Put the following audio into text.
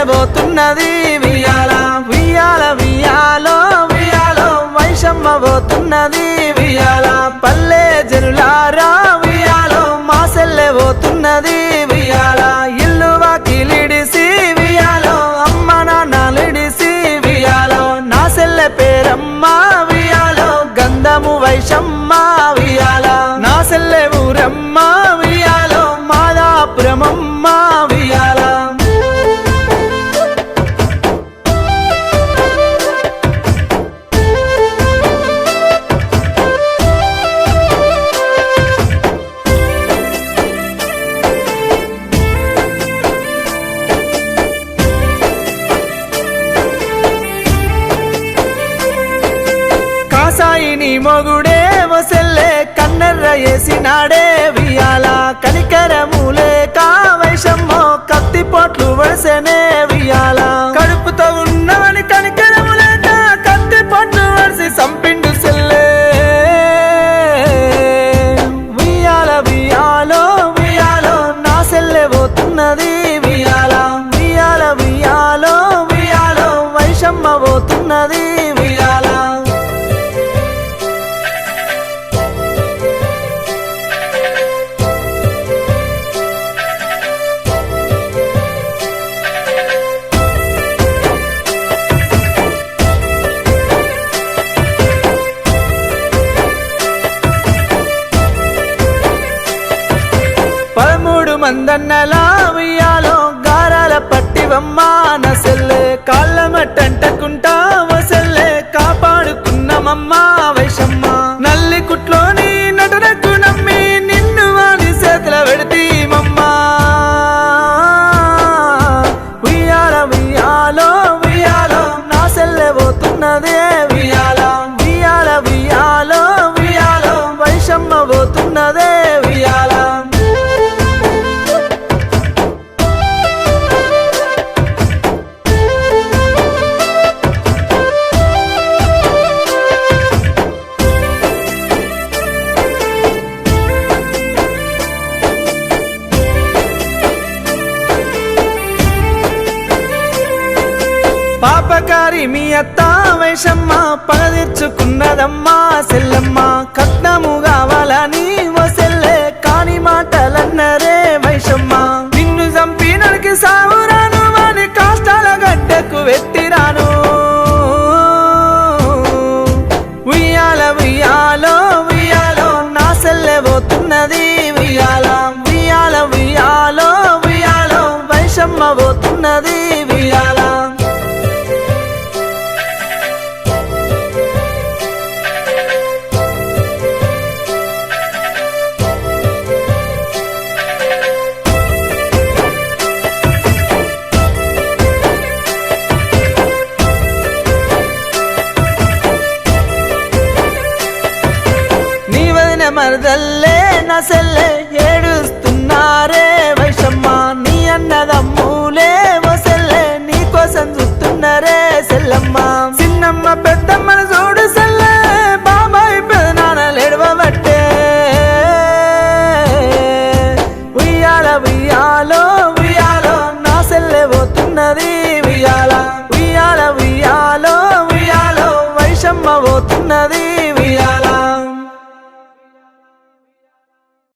పోతున్నది వియాల వియాల వియాలో వియాలో వైషమ్మ పోతున్నది వియాల పల్లె జనులారా వియాలో మా సెల్లె పోతున్నది వియాల ఇల్లు వాకిలిడిసి వియాలో అమ్మ నాన్నలిడిసి వియాలో నా సెల్లె పేరమ్మ వియాలో గంధము వైషమ్మ వియాల నా సెల్లె ఊరమ్మ వియాలో మాదాపురమమ్మ వియాల కాసాయిని మొగుడే వసెల్లే కన్నెర్ర వేసినాడే వియాల కనికరములే కావైషమ్మో కత్తిపోట్లు వడిసెనే వియాల కడుపుతో ఉన్నవని కనికరములేక కత్తిపోట్లు వడిసి సంపిండు సెల్లే వియాల వియాలో వియాలో నా సెల్లె పోతున్నది వియాల వియాల వియాలో వియాలో వైషమ్మ పోతున్నది వియాల మందన్నలా వియాలో గారాల పట్టివమ్మ నసెల్లే కాళ్ళ మట్టంటకుంటా వసెల్లే కాపాడుకున్నమమ్మ వైషమ్మ నల్లి కుట్లోని నటనకు నమ్మి నిన్ను వాడి చేతుల పెడితీమమ్మ వియాల వియాలో వియాలో నా సెల్లె పోతున్నదే వియాల వియాల వియాలో వియాలో వైషమ్మ పోతున్నదే వియాల పాపకారి మీ అత్త వైషమ్మ పగదీర్చుకున్నదమ్మా సెల్లమ్మ కట్నము కావాలని వసెల్లే కాని మాటలన్నరే వైషమ్మ నిన్ను చంపి నడికి సావురాను వాని కాష్టాల గడ్డకు వెట్టిరాను వియాల వియాలో వియాలో నా సెల్లె పోతున్నది వియాల వియాల వియాలో వియాలో వైషమ్మ పోతున్నది వియాల మరదల్లే నసెల్లే ఏడుస్తున్నారే వైషమ్మ నీ అన్నదమ్ములే వసెల్లే నీ కోసం చూస్తున్నారే సెల్లమ్మ చిన్నమ్మ పెద్దమ్మను చూడు సెల్లే బాబాయ్ పెదనాన్నలు ఎడవబట్టే వియాల వియాలో వియాలో నా సెల్లె పోతున్నది వియాల వియాల వియాలో వియాలో వైషమ్మ పోతున్నది